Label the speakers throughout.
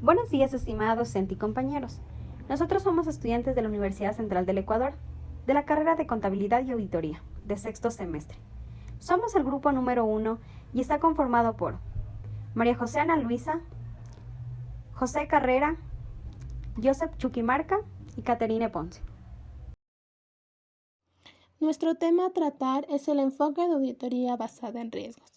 Speaker 1: Buenos días, estimada docente y compañeros. Nosotros somos estudiantes de la Universidad Central del Ecuador, de la carrera de Contabilidad y Auditoría, de sexto semestre. Somos el grupo número 1 y está conformado por María José Ana Luisa, José Carrera, Joseph Chuquimarca y Caterine Ponce.
Speaker 2: Nuestro tema a tratar es el enfoque de auditoría basada en riesgos.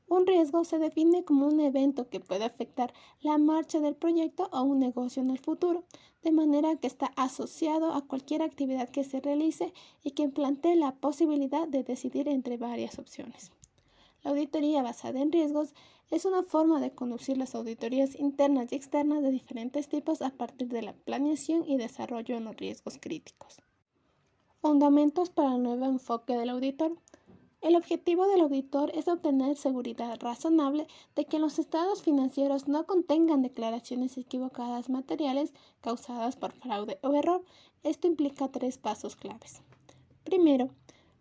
Speaker 2: Un riesgo se define como un evento que puede afectar la marcha del proyecto o un negocio en el futuro, de manera que está asociado a cualquier actividad que se realice y que plantee la posibilidad de decidir entre varias opciones. La auditoría basada en riesgos es una forma de conducir las auditorías internas y externas de diferentes tipos a partir de la planeación y desarrollo de los riesgos críticos. Fundamentos para el nuevo enfoque del auditor. El objetivo del auditor es obtener seguridad razonable de que los estados financieros no contengan declaraciones equivocadas materiales causadas por fraude o error. Esto implica 3 pasos claves. Primero,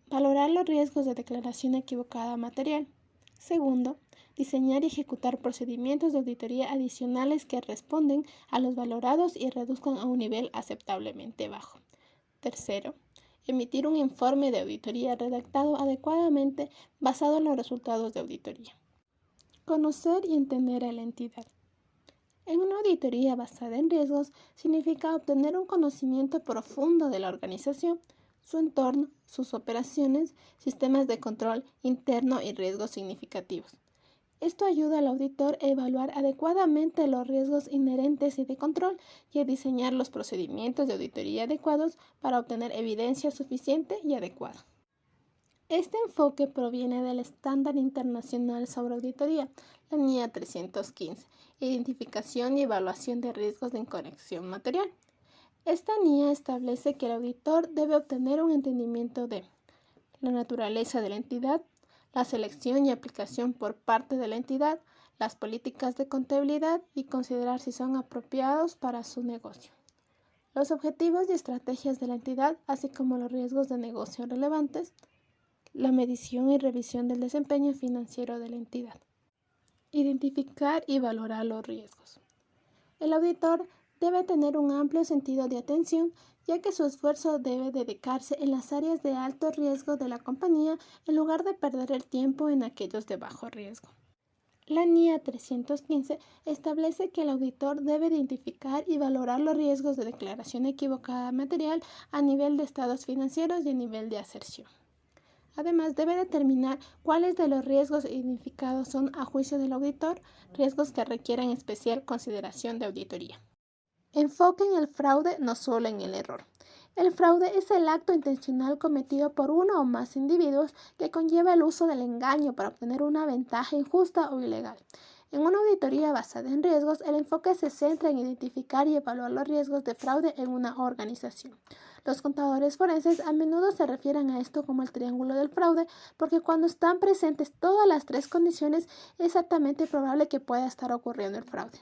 Speaker 2: valorar los riesgos de declaración equivocada material. Segundo, diseñar y ejecutar procedimientos de auditoría adicionales que responden a los valorados y reduzcan a un nivel aceptablemente bajo. Tercero, emitir un informe de auditoría redactado adecuadamente basado en los resultados de auditoría. Conocer y entender a la entidad. En una auditoría basada en riesgos significa obtener un conocimiento profundo de la organización, su entorno, sus operaciones, sistemas de control interno y riesgos significativos. Esto ayuda al auditor a evaluar adecuadamente los riesgos inherentes y de control y a diseñar los procedimientos de auditoría adecuados para obtener evidencia suficiente y adecuada. Este enfoque proviene del Estándar Internacional sobre Auditoría, la NIA 315, Identificación y Evaluación de Riesgos de Incorrección Material. Esta NIA establece que el auditor debe obtener un entendimiento de la naturaleza de la entidad, la selección y aplicación por parte de la entidad, las políticas de contabilidad y considerar si son apropiados para su negocio. Los objetivos y estrategias de la entidad, así como los riesgos de negocio relevantes, la medición y revisión del desempeño financiero de la entidad. Identificar y valorar los riesgos. El auditor debe tener un amplio sentido de atención, ya que su esfuerzo debe dedicarse en las áreas de alto riesgo de la compañía en lugar de perder el tiempo en aquellos de bajo riesgo. La NIA 315 establece que el auditor debe identificar y valorar los riesgos de declaración equivocada material a nivel de estados financieros y a nivel de aserción. Además, debe determinar cuáles de los riesgos identificados son, a juicio del auditor, riesgos que requieren especial consideración de auditoría. Enfoque en el fraude, no solo en el error. El fraude es el acto intencional cometido por uno o más individuos que conlleva el uso del engaño para obtener una ventaja injusta o ilegal. En una auditoría basada en riesgos, el enfoque se centra en identificar y evaluar los riesgos de fraude en una organización. Los contadores forenses a menudo se refieren a esto como el triángulo del fraude, porque cuando están presentes todas las 3 condiciones, es altamente probable que pueda estar ocurriendo el fraude.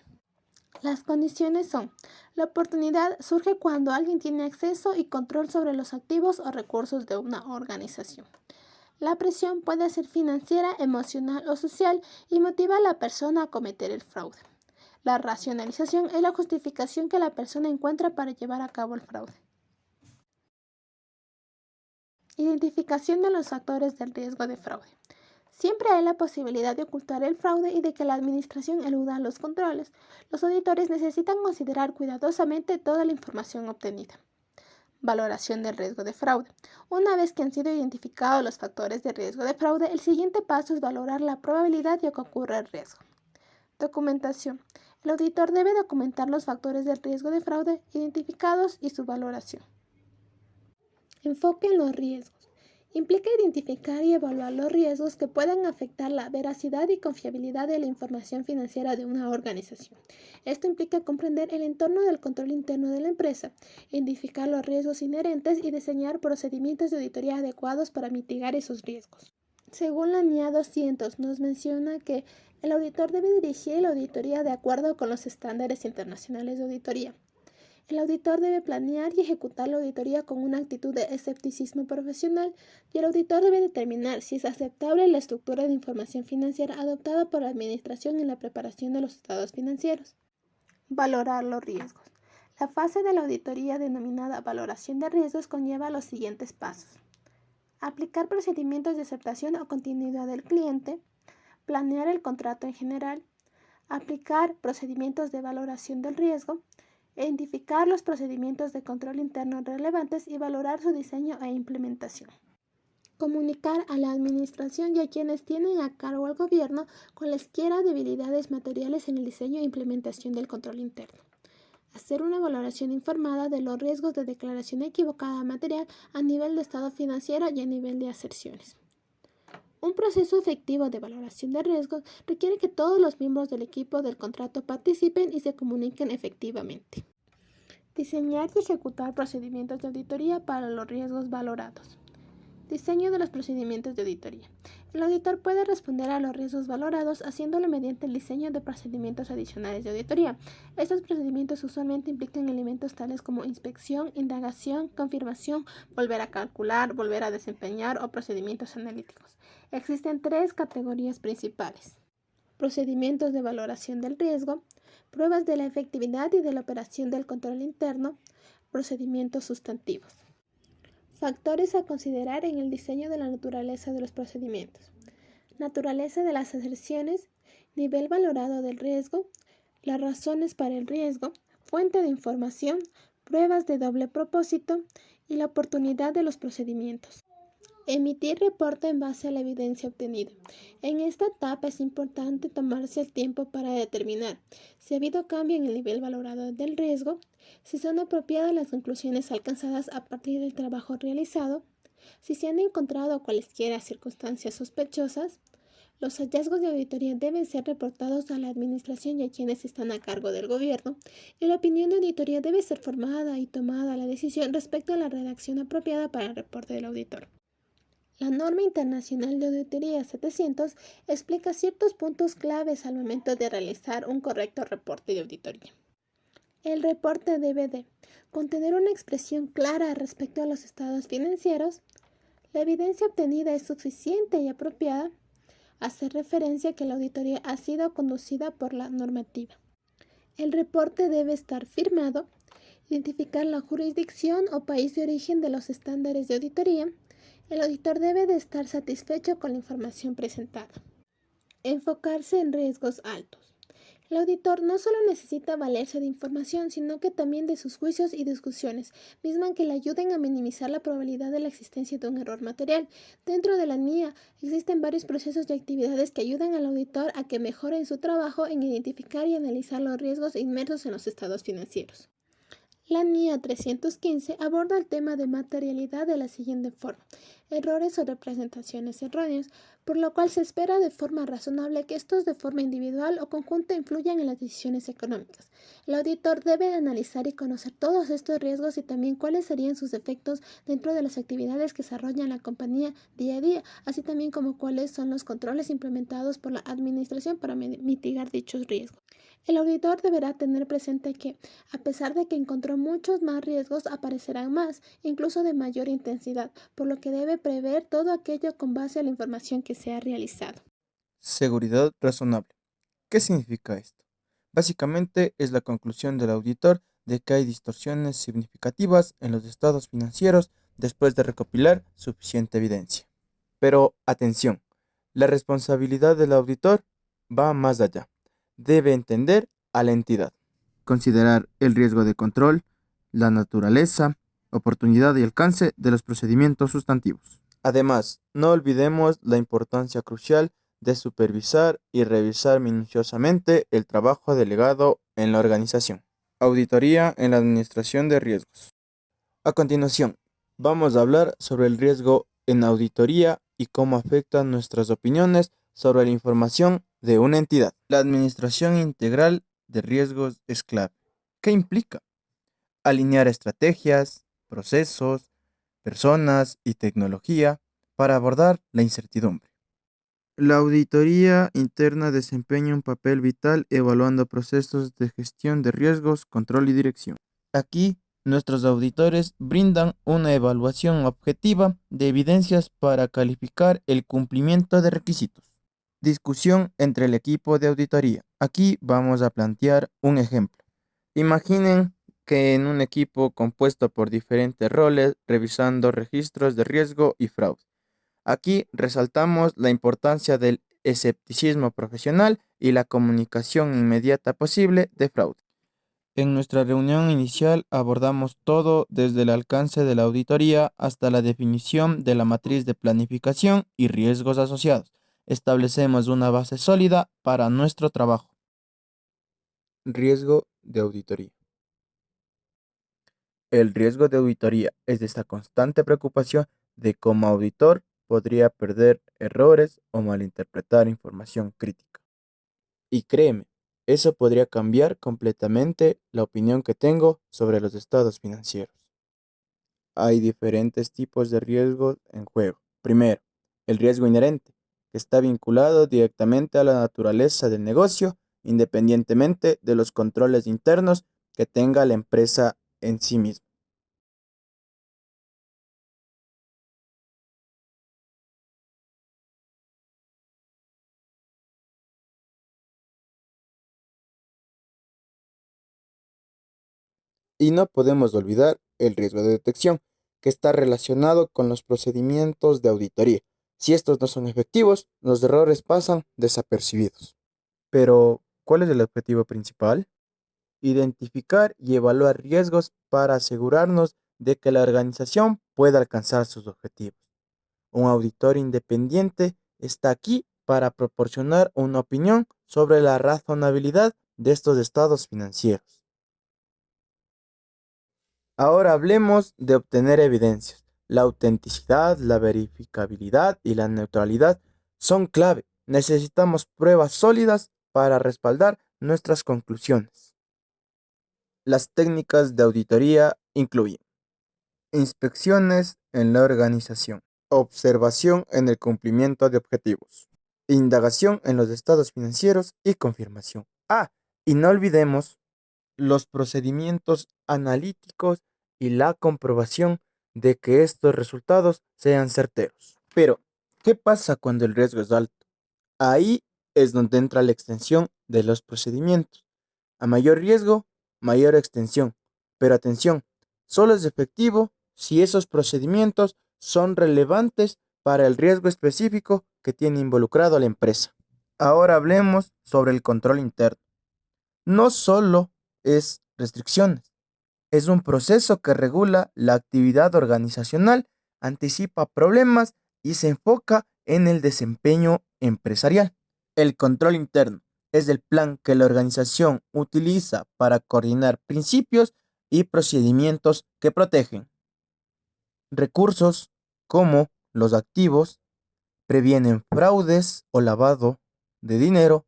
Speaker 2: Las condiciones son: la oportunidad surge cuando alguien tiene acceso y control sobre los activos o recursos de una organización. La presión puede ser financiera, emocional o social y motiva a la persona a cometer el fraude. La racionalización es la justificación que la persona encuentra para llevar a cabo el fraude. Identificación de los factores del riesgo de fraude. Siempre hay la posibilidad de ocultar el fraude y de que la administración eluda los controles. Los auditores necesitan considerar cuidadosamente toda la información obtenida. Valoración del riesgo de fraude. Una vez que han sido identificados los factores de riesgo de fraude, el siguiente paso es valorar la probabilidad de que ocurra el riesgo. Documentación. El auditor debe documentar los factores del riesgo de fraude identificados y su valoración. Enfoque en los riesgos. Implica identificar y evaluar los riesgos que puedan afectar la veracidad y confiabilidad de la información financiera de una organización. Esto implica comprender el entorno del control interno de la empresa, identificar los riesgos inherentes y diseñar procedimientos de auditoría adecuados para mitigar esos riesgos. Según la NIA 200, nos menciona que el auditor debe dirigir la auditoría de acuerdo con los estándares internacionales de auditoría. El auditor debe planear y ejecutar la auditoría con una actitud de escepticismo profesional, y el auditor debe determinar si es aceptable la estructura de información financiera adoptada por la administración en la preparación de los estados financieros. Valorar los riesgos. La fase de la auditoría denominada valoración de riesgos conlleva los siguientes pasos. Aplicar procedimientos de aceptación o continuidad del cliente, planear el contrato en general, aplicar procedimientos de valoración del riesgo, identificar los procedimientos de control interno relevantes y valorar su diseño e implementación. Comunicar a la administración y a quienes tienen a cargo el gobierno cualesquiera debilidades materiales en el diseño e implementación del control interno. Hacer una valoración informada de los riesgos de declaración equivocada material a nivel de estado financiero y a nivel de aserciones. Un proceso efectivo de valoración de riesgos requiere que todos los miembros del equipo del contrato participen y se comuniquen efectivamente. Diseñar y ejecutar procedimientos de auditoría para los riesgos valorados. Diseño de los procedimientos de auditoría. El auditor puede responder a los riesgos valorados haciéndolo mediante el diseño de procedimientos adicionales de auditoría. Estos procedimientos usualmente implican elementos tales como inspección, indagación, confirmación, volver a calcular, volver a desempeñar o procedimientos analíticos. Existen 3 categorías principales: procedimientos de valoración del riesgo, pruebas de la efectividad y de la operación del control interno, procedimientos sustantivos. Factores a considerar en el diseño de la naturaleza de los procedimientos. Naturaleza de las aserciones, nivel valorado del riesgo, las razones para el riesgo, fuente de información, pruebas de doble propósito y la oportunidad de los procedimientos. Emitir reporte en base a la evidencia obtenida. En esta etapa es importante tomarse el tiempo para determinar si ha habido cambio en el nivel valorado del riesgo, si son apropiadas las conclusiones alcanzadas a partir del trabajo realizado, si se han encontrado cualesquiera circunstancias sospechosas. Los hallazgos de auditoría deben ser reportados a la administración y a quienes están a cargo del gobierno, y la opinión de auditoría debe ser formada y tomada la decisión respecto a la redacción apropiada para el reporte del auditor. La norma internacional de auditoría 700 explica ciertos puntos claves al momento de realizar un correcto reporte de auditoría. El reporte debe de contener una expresión clara respecto a los estados financieros, la evidencia obtenida es suficiente y apropiada, hacer referencia a que la auditoría ha sido conducida por la normativa. El reporte debe estar firmado, identificar la jurisdicción o país de origen de los estándares de auditoría. El auditor debe de estar satisfecho con la información presentada. Enfocarse en riesgos altos. El auditor no solo necesita valerse de información, sino que también de sus juicios y discusiones, mismas que le ayuden a minimizar la probabilidad de la existencia de un error material. Dentro de la NIA existen varios procesos y actividades que ayudan al auditor a que mejore en su trabajo en identificar y analizar los riesgos inmersos en los estados financieros. La NIA 315 aborda el tema de materialidad de la siguiente forma: errores o representaciones erróneas, por lo cual se espera de forma razonable que estos de forma individual o conjunta influyan en las decisiones económicas. El auditor debe analizar y conocer todos estos riesgos y también cuáles serían sus efectos dentro de las actividades que desarrolla la compañía día a día, así también como cuáles son los controles implementados por la administración para mitigar dichos riesgos. El auditor deberá tener presente que, a pesar de que encontró muchos más riesgos, aparecerán más, incluso de mayor intensidad, por lo que debe prever todo aquello con base a la información que se ha realizado.
Speaker 3: Seguridad razonable. ¿Qué significa esto? Básicamente es la conclusión del auditor de que hay distorsiones significativas en los estados financieros después de recopilar suficiente evidencia. Pero atención, la responsabilidad del auditor va más allá. Debe entender a la entidad, considerar el riesgo de control, la naturaleza, oportunidad y alcance de los procedimientos sustantivos. Además, no olvidemos la importancia crucial de supervisar y revisar minuciosamente el trabajo delegado en la organización. Auditoría en la administración de riesgos. A continuación, vamos a hablar sobre el riesgo en auditoría y cómo afectan nuestras opiniones sobre la información de una entidad. La administración integral de riesgos es clave. ¿Qué implica? Alinear estrategias, procesos, personas y tecnología para abordar la incertidumbre. La auditoría interna desempeña un papel vital evaluando procesos de gestión de riesgos, control y dirección. Aquí, nuestros auditores brindan una evaluación objetiva de evidencias para calificar el cumplimiento de requisitos. Discusión entre el equipo de auditoría. Aquí vamos a plantear un ejemplo. Imaginen que en un equipo compuesto por diferentes roles, revisando registros de riesgo y fraude. Aquí resaltamos la importancia del escepticismo profesional y la comunicación inmediata posible de fraude. En nuestra reunión inicial abordamos todo desde el alcance de la auditoría hasta la definición de la matriz de planificación y riesgos asociados. Establecemos una base sólida para nuestro trabajo. Riesgo de auditoría. El riesgo de auditoría es esta constante preocupación de cómo auditor podría perder errores o malinterpretar información crítica. Y créeme, eso podría cambiar completamente la opinión que tengo sobre los estados financieros. Hay diferentes tipos de riesgos en juego. Primero, el riesgo inherente, que está vinculado directamente a la naturaleza del negocio, independientemente de los controles internos que tenga la empresa en sí misma. Y no podemos olvidar el riesgo de detección, que está relacionado con los procedimientos de auditoría. Si estos no son efectivos, los errores pasan desapercibidos. Pero, ¿cuál es el objetivo principal? Identificar y evaluar riesgos para asegurarnos de que la organización pueda alcanzar sus objetivos. Un auditor independiente está aquí para proporcionar una opinión sobre la razonabilidad de estos estados financieros. Ahora hablemos de obtener evidencias. La autenticidad, la verificabilidad y la neutralidad son clave. Necesitamos pruebas sólidas para respaldar nuestras conclusiones. Las técnicas de auditoría incluyen inspecciones en la organización, observación en el cumplimiento de objetivos, indagación en los estados financieros y confirmación. Y no olvidemos los procedimientos analíticos y la comprobación de que estos resultados sean certeros. Pero, ¿qué pasa cuando el riesgo es alto? Ahí es donde entra la extensión de los procedimientos. A mayor riesgo, mayor extensión. Pero atención, solo es efectivo si esos procedimientos son relevantes para el riesgo específico que tiene involucrado a la empresa. Ahora hablemos sobre el control interno. No solo es restricciones, es un proceso que regula la actividad organizacional, anticipa problemas y se enfoca en el desempeño empresarial. El control interno es el plan que la organización utiliza para coordinar principios y procedimientos que protegen recursos como los activos, previenen fraudes o lavado de dinero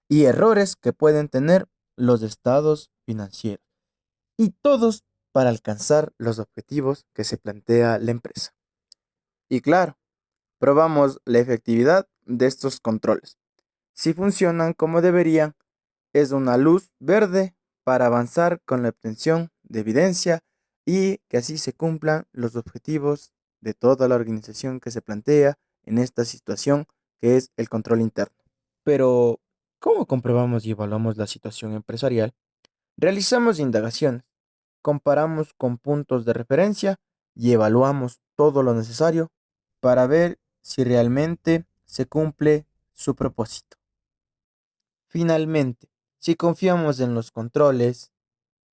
Speaker 3: y errores que pueden tener los estados financieros. Y todos para alcanzar los objetivos que se plantea la empresa. Y claro, probamos la efectividad de estos controles. Si funcionan como deberían, es una luz verde para avanzar con la obtención de evidencia y que así se cumplan los objetivos de toda la organización que se plantea en esta situación que es el control interno. Pero, ¿cómo comprobamos y evaluamos la situación empresarial? Realizamos indagaciones, comparamos con puntos de referencia y evaluamos todo lo necesario para ver si realmente se cumple su propósito. Finalmente, si confiamos en los controles,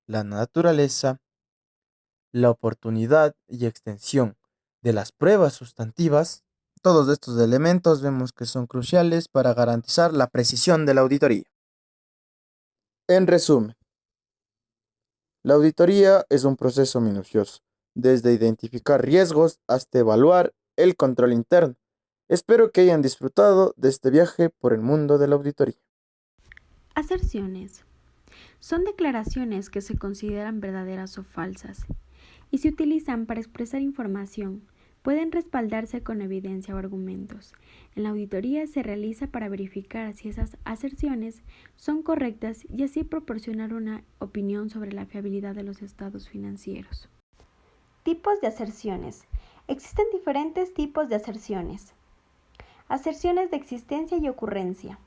Speaker 3: la naturaleza, la oportunidad y extensión de las pruebas sustantivas, todos estos elementos vemos que son cruciales para garantizar la precisión de la auditoría. En resumen, la auditoría es un proceso minucioso, desde identificar riesgos hasta evaluar el control interno. Espero que hayan disfrutado de este viaje por el mundo de la auditoría.
Speaker 1: Aserciones. Son declaraciones que se consideran verdaderas o falsas y se utilizan para expresar información. Pueden respaldarse con evidencia o argumentos. En la auditoría se realiza para verificar si esas aserciones son correctas y así proporcionar una opinión sobre la fiabilidad de los estados financieros. Tipos de aserciones. Existen diferentes tipos de aserciones. Aserciones de existencia y ocurrencia.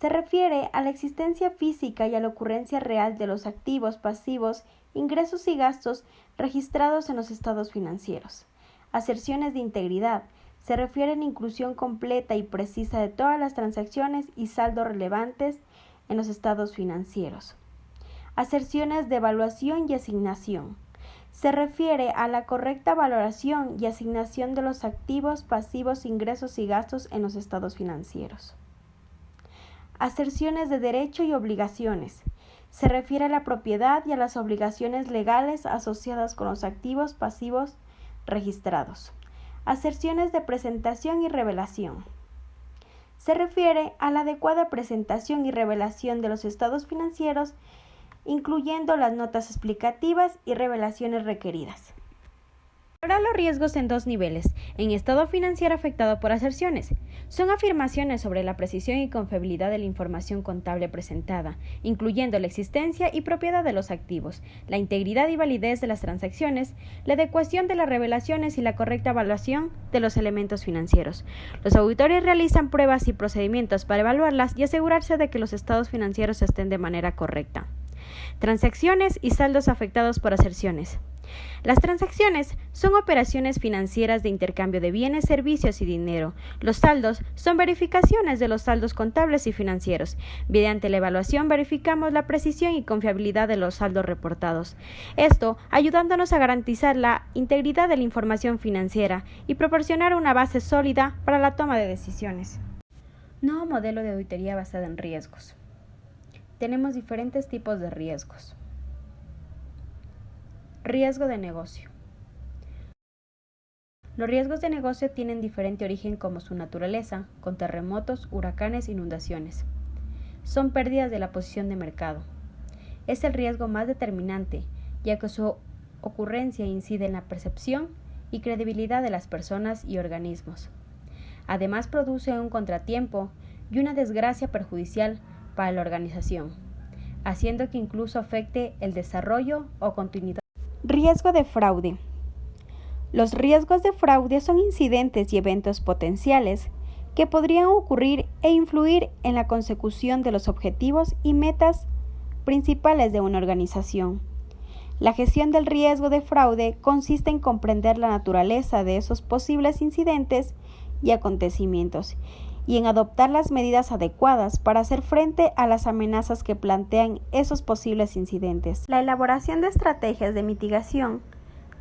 Speaker 1: Se refiere a la existencia física y a la ocurrencia real de los activos, pasivos, ingresos y gastos registrados en los estados financieros. Aserciones de integridad. Se refiere a la inclusión completa y precisa de todas las transacciones y saldos relevantes en los estados financieros. Aserciones de evaluación y asignación. Se refiere a la correcta valoración y asignación de los activos, pasivos, ingresos y gastos en los estados financieros. Aserciones de derecho y obligaciones. Se refiere a la propiedad y a las obligaciones legales asociadas con los activos pasivos registrados. Aserciones de presentación y revelación. Se refiere a la adecuada presentación y revelación de los estados financieros, incluyendo las notas explicativas y revelaciones requeridas. Valorar los riesgos en dos niveles. En estado financiero afectado por aserciones. Son afirmaciones sobre la precisión y confiabilidad de la información contable presentada, incluyendo la existencia y propiedad de los activos, la integridad y validez de las transacciones, la adecuación de las revelaciones y la correcta evaluación de los elementos financieros. Los auditores realizan pruebas y procedimientos para evaluarlas y asegurarse de que los estados financieros estén de manera correcta. Transacciones y saldos afectados por aserciones. Las transacciones son operaciones financieras de intercambio de bienes, servicios y dinero. Los saldos son verificaciones de los saldos contables y financieros. Mediante la evaluación verificamos la precisión y confiabilidad de los saldos reportados. Esto ayudándonos a garantizar la integridad de la información financiera y proporcionar una base sólida para la toma de decisiones. Nuevo modelo de auditoría basada en riesgos. Tenemos diferentes tipos de riesgos. Riesgo de negocio. Los riesgos de negocio tienen diferente origen como su naturaleza, con terremotos, huracanes, inundaciones. Son pérdidas de la posición de mercado. Es el riesgo más determinante, ya que su ocurrencia incide en la percepción y credibilidad de las personas y organismos. Además, produce un contratiempo y una desgracia perjudicial para la organización, haciendo que incluso afecte el desarrollo o continuidad. Riesgo de fraude. Los riesgos de fraude son incidentes y eventos potenciales que podrían ocurrir e influir en la consecución de los objetivos y metas principales de una organización. La gestión del riesgo de fraude consiste en comprender la naturaleza de esos posibles incidentes y acontecimientos y en adoptar las medidas adecuadas para hacer frente a las amenazas que plantean esos posibles incidentes. La elaboración de estrategias de mitigación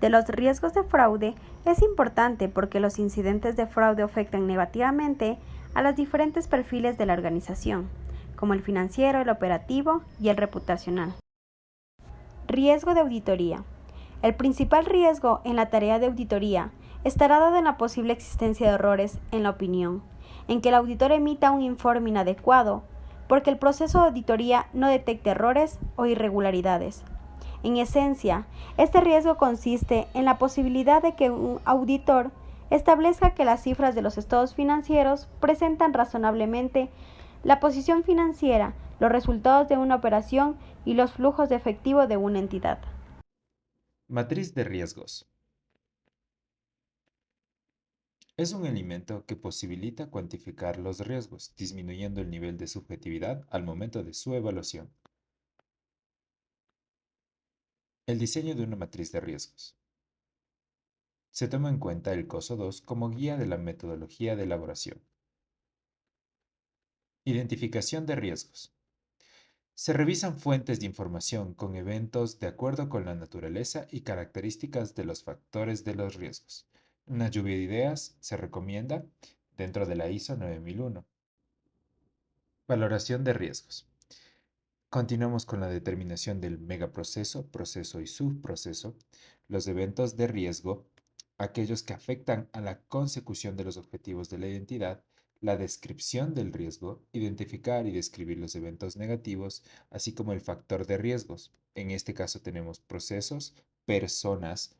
Speaker 1: de los riesgos de fraude es importante porque los incidentes de fraude afectan negativamente a los diferentes perfiles de la organización, como el financiero, el operativo y el reputacional. Riesgo de auditoría. El principal riesgo en la tarea de auditoría estará dado en la posible existencia de errores en la opinión, en que el auditor emita un informe inadecuado, porque el proceso de auditoría no detecte errores o irregularidades. En esencia, este riesgo consiste en la posibilidad de que un auditor establezca que las cifras de los estados financieros presentan razonablemente la posición financiera, los resultados de una operación y los flujos de efectivo de una entidad.
Speaker 4: Matriz de riesgos. Es un elemento que posibilita cuantificar los riesgos, disminuyendo el nivel de subjetividad al momento de su evaluación. El diseño de una matriz de riesgos. Se toma en cuenta el COSO 2 como guía de la metodología de elaboración. Identificación de riesgos. Se revisan fuentes de información con eventos de acuerdo con la naturaleza y características de los factores de los riesgos. Una lluvia de ideas se recomienda dentro de la ISO 9001. Valoración de riesgos. Continuamos con la determinación del megaproceso, proceso y subproceso, los eventos de riesgo, aquellos que afectan a la consecución de los objetivos de la identidad, la descripción del riesgo, identificar y describir los eventos negativos, así como el factor de riesgos. En este caso tenemos procesos, personas,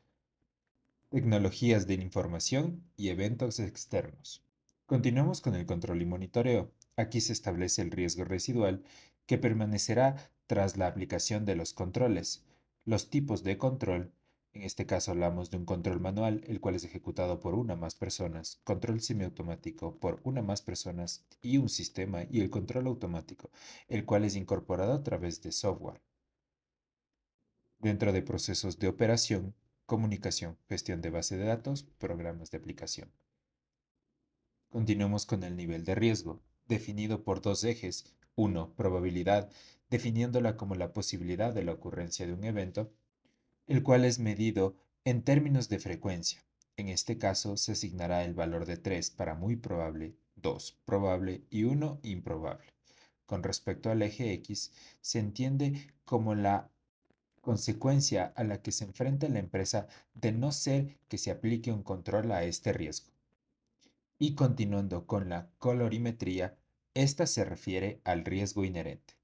Speaker 4: tecnologías de información y eventos externos. Continuamos con el control y monitoreo. Aquí se establece el riesgo residual que permanecerá tras la aplicación de los controles, los tipos de control, En este caso hablamos de un control manual, el cual es ejecutado por una o más personas, control semiautomático por una o más personas y un sistema, y el control automático, el cual es incorporado a través de software, dentro de procesos de operación, comunicación, gestión de base de datos, programas de aplicación. Continuemos con el nivel de riesgo, definido por dos ejes. Uno, probabilidad, definiéndola como la posibilidad de la ocurrencia de un evento, el cual es medido en términos de frecuencia. En este caso se asignará el valor de 3 para muy probable, 2 probable y 1 improbable. Con respecto al eje X, se entiende como la consecuencia a la que se enfrenta la empresa de no ser que se aplique un control a este riesgo. Y continuando con la colorimetría, esta se refiere al riesgo inherente,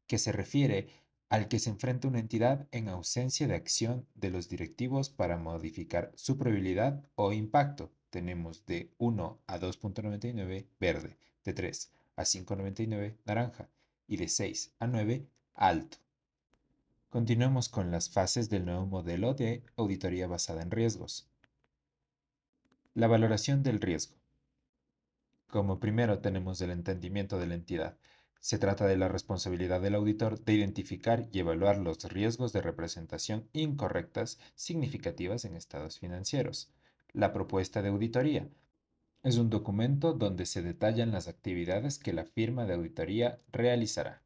Speaker 4: que se refiere al que se enfrenta una entidad en ausencia de acción de los directivos para modificar su probabilidad o impacto. Tenemos de 1 a 2.99 verde, de 3 a 5.99 naranja y de 6 a 9 alto. Continuemos con las fases del nuevo modelo de auditoría basada en riesgos. La valoración del riesgo. Como primero tenemos el entendimiento de la entidad. Se trata de la responsabilidad del auditor de identificar y evaluar los riesgos de representación incorrectas significativas en estados financieros. La propuesta de auditoría es un documento donde se detallan las actividades que la firma de auditoría realizará.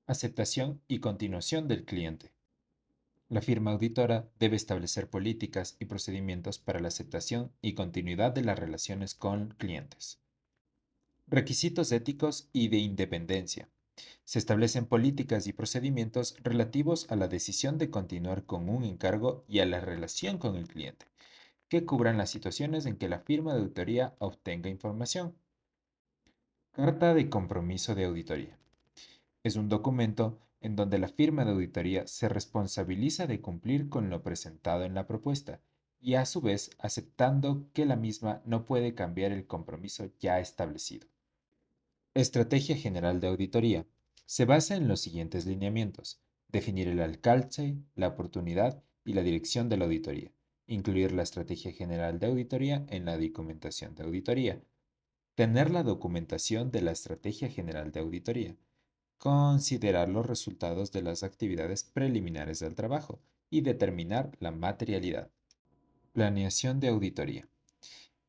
Speaker 4: Aceptación y continuación del cliente. La firma auditora debe establecer políticas y procedimientos para la aceptación y continuidad de las relaciones con clientes. Requisitos éticos y de independencia. Se establecen políticas y procedimientos relativos a la decisión de continuar con un encargo y a la relación con el cliente, que cubran las situaciones en que la firma de auditoría obtenga información. Carta de compromiso de auditoría. Es un documento en donde la firma de auditoría se responsabiliza de cumplir con lo presentado en la propuesta y a su vez aceptando que la misma no puede cambiar el compromiso ya establecido. Estrategia General de Auditoría. Se basa en los siguientes lineamientos: definir el alcance, la oportunidad y la dirección de la auditoría, incluir la Estrategia General de Auditoría en la documentación de auditoría, tener la documentación de la Estrategia General de Auditoría, considerar los resultados de las actividades preliminares del trabajo y determinar la materialidad. Planeación de auditoría.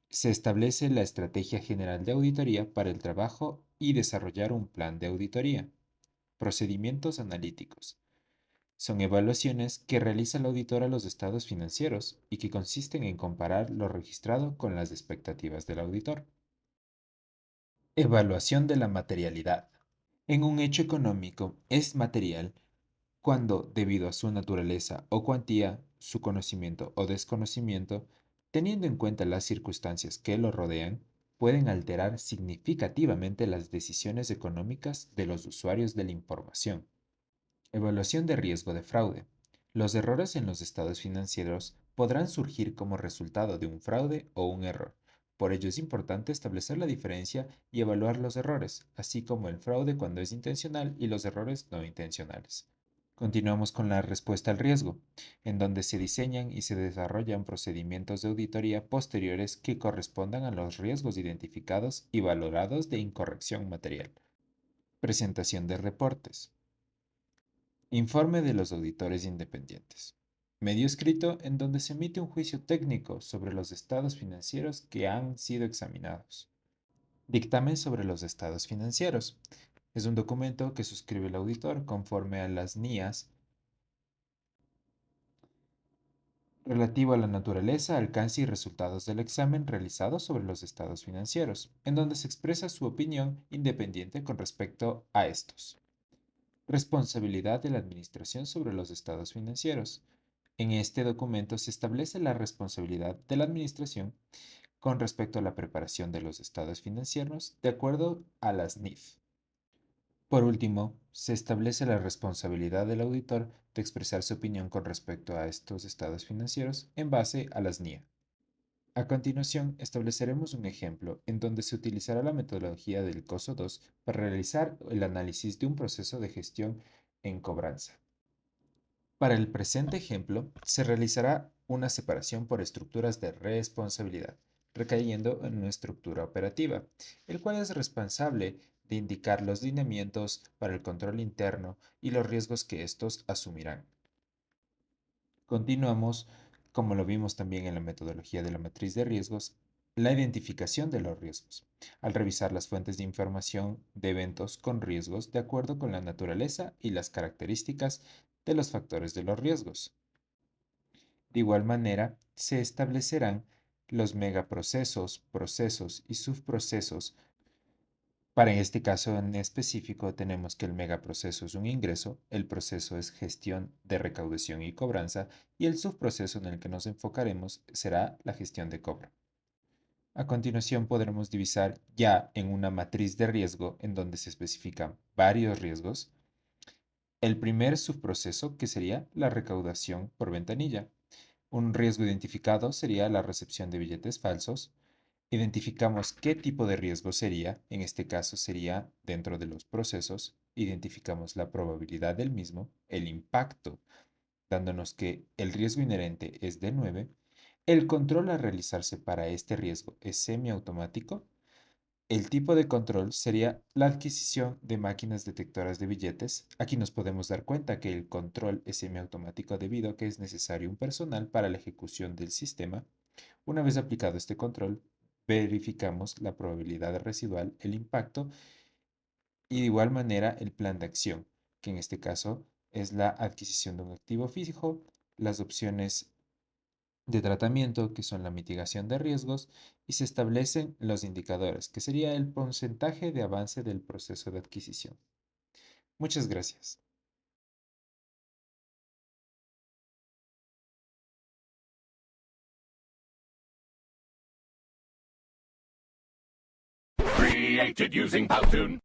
Speaker 4: Se establece la Estrategia General de Auditoría para el trabajo y desarrollar un plan de auditoría. Procedimientos analíticos. Son evaluaciones que realiza el auditor a los estados financieros y que consisten en comparar lo registrado con las expectativas del auditor. Evaluación de la materialidad. En un hecho económico es material cuando, debido a su naturaleza o cuantía, su conocimiento o desconocimiento, teniendo en cuenta las circunstancias que lo rodean, pueden alterar significativamente las decisiones económicas de los usuarios de la información. Evaluación de riesgo de fraude. Los errores en los estados financieros podrán surgir como resultado de un fraude o un error. Por ello es importante establecer la diferencia y evaluar los errores, así como el fraude cuando es intencional y los errores no intencionales. Continuamos con la respuesta al riesgo, en donde se diseñan y se desarrollan procedimientos de auditoría posteriores que correspondan a los riesgos identificados y valorados de incorrección material. Presentación de reportes. Informe de los auditores independientes. Medio escrito en donde se emite un juicio técnico sobre los estados financieros que han sido examinados. Dictamen sobre los estados financieros. Es un documento que suscribe el auditor conforme a las NIAs relativo a la naturaleza, alcance y resultados del examen realizado sobre los estados financieros, en donde se expresa su opinión independiente con respecto a estos. Responsabilidad de la Administración sobre los estados financieros. En este documento se establece la responsabilidad de la Administración con respecto a la preparación de los estados financieros de acuerdo a las NIF. Por último, se establece la responsabilidad del auditor de expresar su opinión con respecto a estos estados financieros en base a las NIA. A continuación, estableceremos un ejemplo en donde se utilizará la metodología del COSO 2 para realizar el análisis de un proceso de gestión en cobranza. Para el presente ejemplo, se realizará una separación por estructuras de responsabilidad, recayendo en una estructura operativa, el cual es responsable de indicar los lineamientos para el control interno y los riesgos que estos asumirán. Continuamos, como lo vimos también en la metodología de la matriz de riesgos, la identificación de los riesgos, al revisar las fuentes de información de eventos con riesgos de acuerdo con la naturaleza y las características de los factores de los riesgos. De igual manera, se establecerán los megaprocesos, procesos y subprocesos. Para este caso en específico tenemos que el megaproceso es un ingreso, el proceso es gestión de recaudación y cobranza y el subproceso en el que nos enfocaremos será la gestión de cobro. A continuación podremos divisar ya en una matriz de riesgo en donde se especifican varios riesgos. El primer subproceso que sería la recaudación por ventanilla. Un riesgo identificado sería la recepción de billetes falsos. Identificamos qué tipo de riesgo sería, en este caso sería dentro de los procesos, identificamos la probabilidad del mismo, el impacto, dándonos que el riesgo inherente es de 9, el control a realizarse para este riesgo es semiautomático, el tipo de control sería la adquisición de máquinas detectoras de billetes. Aquí nos podemos dar cuenta que el control es semiautomático debido a que es necesario un personal para la ejecución del sistema. Una vez aplicado este control, verificamos la probabilidad residual, el impacto y de igual manera el plan de acción, que en este caso es la adquisición de un activo fijo, las opciones de tratamiento, que son la mitigación de riesgos, y se establecen los indicadores, que sería el porcentaje de avance del proceso de adquisición. Muchas gracias.
Speaker 5: Created using Powtoon.